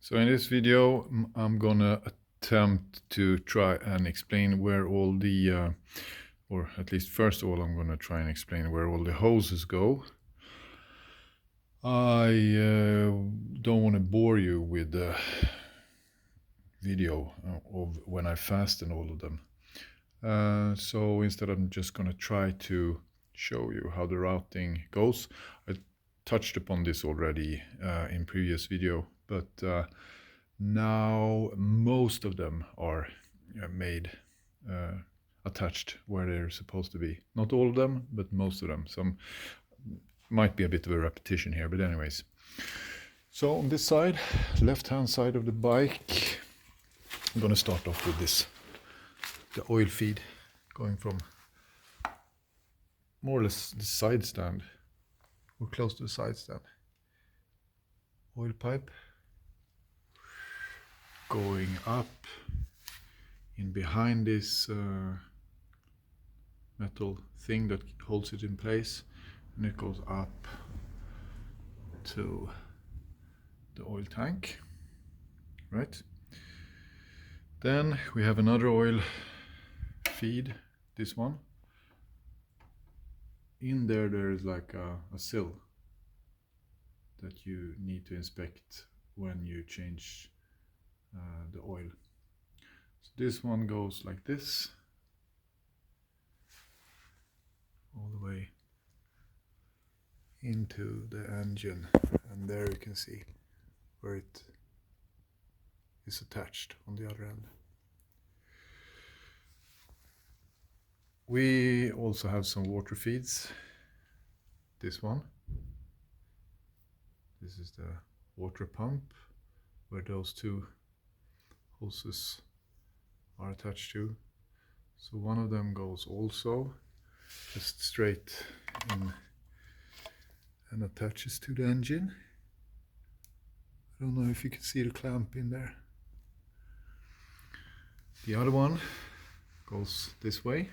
So in this video, I'm gonna attempt to try and explain where all the, or at least first of all, I'm gonna try and explain where all the hoses go. I don't want to bore you with the video of when I fasten all of them. So instead, I'm just gonna try to show you how the routing goes. I touched upon this already in previous video, but now most of them are made attached where they're supposed to be. Not all of them, but most of them. Some might be a bit of a repetition here, but anyways. So on this side, left-hand side of the bike, I'm going to start off with this, the oil feed going from more or less the side stand, or close to the side stand. Oil pipe going up in behind this metal thing that holds it in place, and it goes up to the oil tank, right? Then we have another oil feed, this one. In there is like a sill that you need to inspect when you change the oil. So this one goes like this all the way into the engine, and there you can see where it is attached on the other end. We also have some water feeds. This one, this is the water pump where those two hoses are attached to. So one of them goes also just straight in and attaches to the engine. I don't know if you can see the clamp in there. The other one goes this way.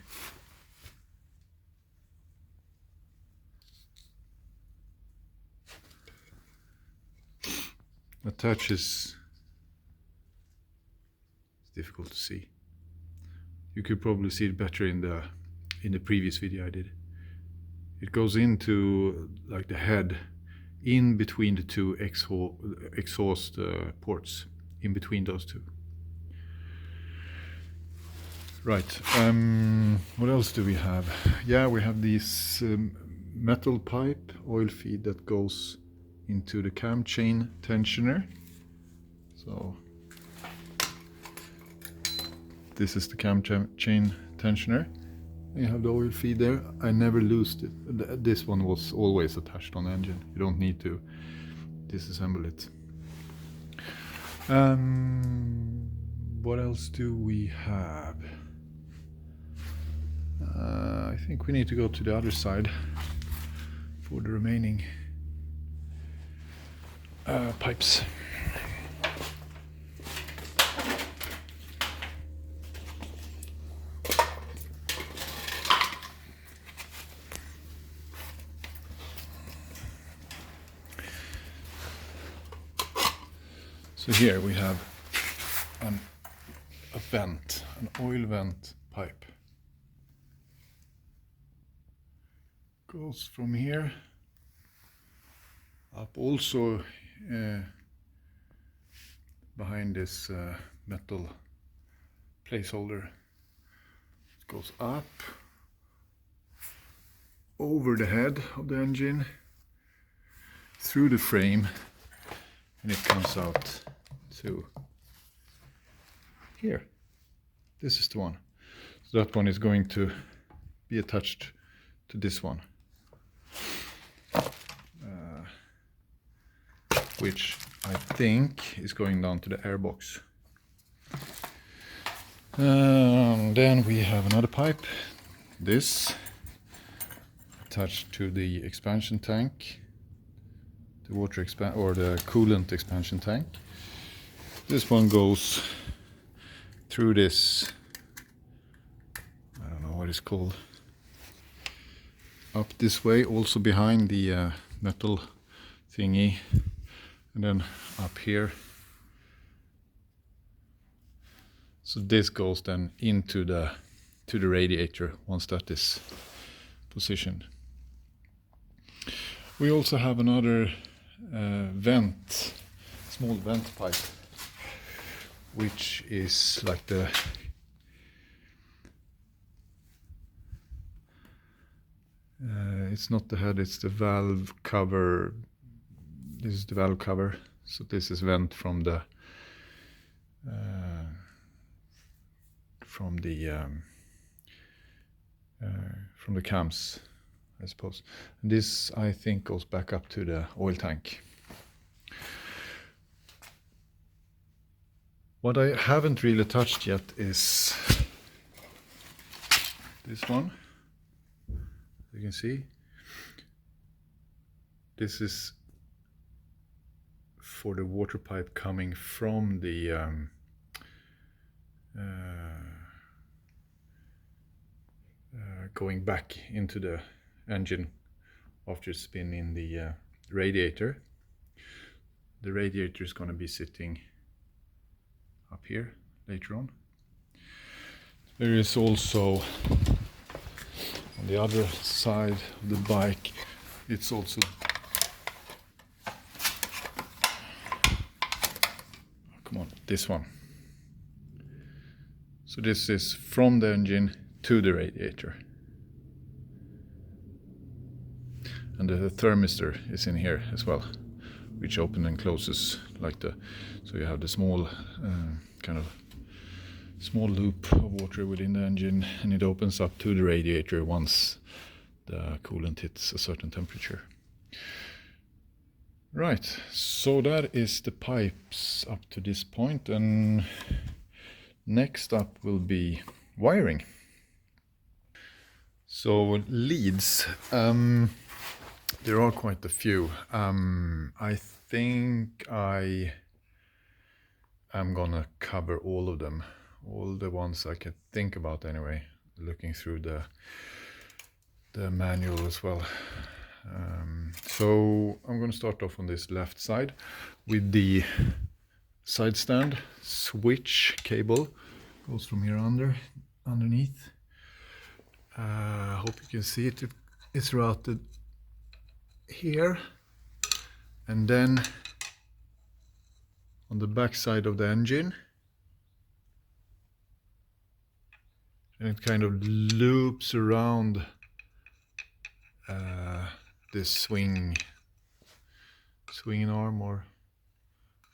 Attaches, it's difficult to see. You could probably see it better in the previous video I did. It goes into like the head in between the two exhaust ports, in between those two. Right, what else do we have? Yeah, we have this metal pipe oil feed that goes into the cam chain tensioner. So this is the cam chain tensioner. You have the oil feed there. I never loosed it. This one was always attached on the engine. You don't need to disassemble it. What else do we have? I think we need to go to the other side for the remaining pipes. So here we have a vent, an oil vent pipe. Goes from here up, also behind this metal placeholder. It goes up over the head of the engine, through the frame, and it comes out to here. This is the one. So that one is going to be attached to this one, which I think is going down to the airbox. Then we have another pipe, this attached to the expansion tank, the water or the coolant expansion tank. This one goes through this, I don't know what it's called, up this way, also behind the metal thingy, and then up here So this goes then into the radiator once that is positioned. We also have another small vent pipe, which is like it's not the head, it's the valve cover. This is the valve cover. So this is vent from the cams, I suppose. And this, I think, goes back up to the oil tank. What I haven't really touched yet is this one. You can see this is for the water pipe coming from the going back into the engine after it's been in the radiator. The radiator is going to be sitting up here later on. There is also on the other side of the bike, it's also this one. So this is from the engine to the radiator. And the thermistor is in here as well, which opens and closes like so you have the small kind of small loop of water within the engine, and it opens up to the radiator once the coolant hits a certain temperature. Right, so that is the pipes up to this point, and next up will be wiring. So leads, there are quite a few. I think I am gonna cover all of them, all the ones I can think about anyway, looking through the manual as well. So I'm going to start off on this left side with the side stand. Switch cable goes from here underneath. Hope you can see it. It's routed here, and then on the back side of the engine, and it kind of loops around this swing arm or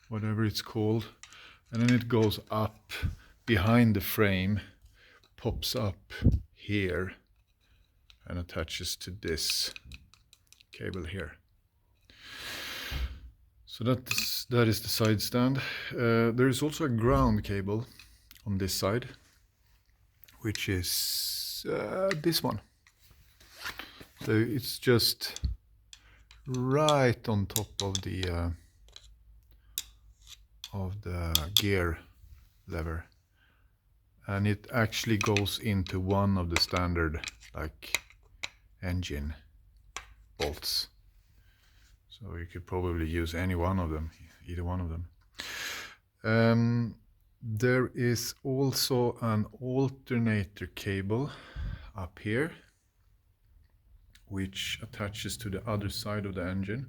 whatever it's called, and then it goes up behind the frame, pops up here, and attaches to this cable here. So that is the side stand. There is also a ground cable on this side, which is this one. So it's just right on top of the gear lever, and it actually goes into one of the standard like engine bolts. So you could probably use any one of them, either one of them. There is also an alternator cable up here, which attaches to the other side of the engine.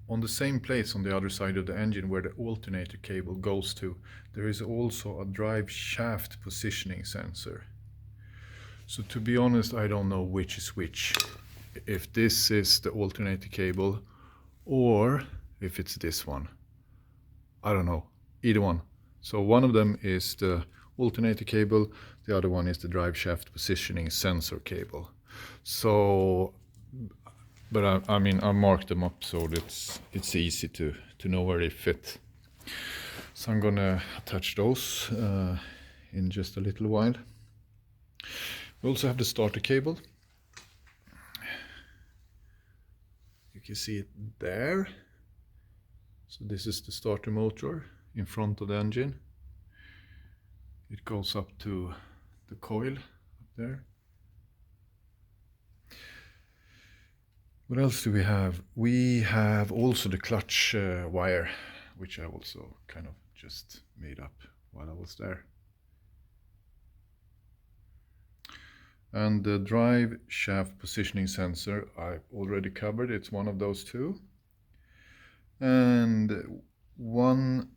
On the same place on the other side of the engine where the alternator cable goes to, there is also a drive shaft positioning sensor. So to be honest, I don't know which is which. If this is the alternator cable or if it's this one. I don't know, either one. So one of them is the alternator cable, the other one is the drive shaft positioning sensor cable. So, but I mean, I marked them up so it's easy to know where they fit. So I'm gonna attach those in just a little while. We also have the starter cable. You can see it there. So this is the starter motor in front of the engine. It goes up to the coil up there. What else do we have? We have also the clutch wire, which I also kind of just made up while I was there. And the drive shaft positioning sensor I already covered. It's one of those two. And one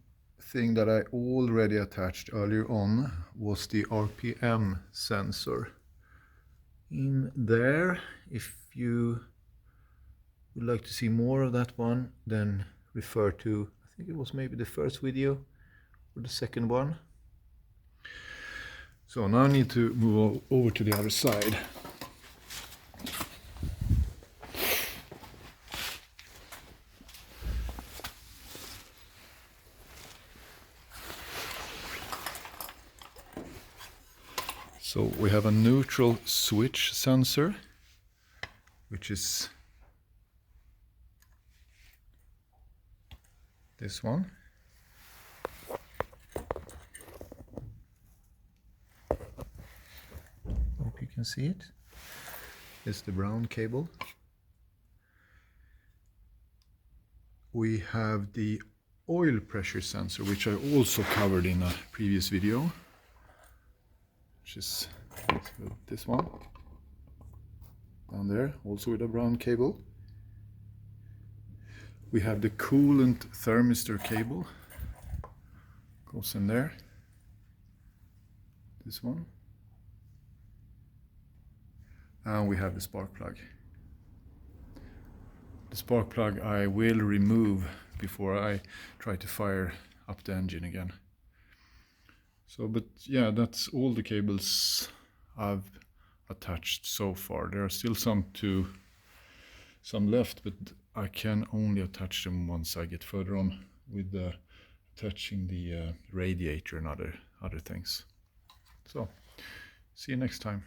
thing that I already attached earlier on was the RPM sensor. In there, if you would like to see more of that one, then refer to, I think it was maybe the first video or the second one. So now I need to move over to the other side. So we have a neutral switch sensor, which is this one. Hope you can see it. It's the brown cable. We have the oil pressure sensor, which I also covered in a previous video, which is this one down there, also with a brown cable. We have the coolant thermistor cable, goes in there, this one. And we have the spark plug. The spark plug I will remove before I try to fire up the engine again. So, but yeah, that's all the cables I've attached so far. There are still some left, but I can only attach them once I get further on with attaching the radiator and other things. So, see you next time.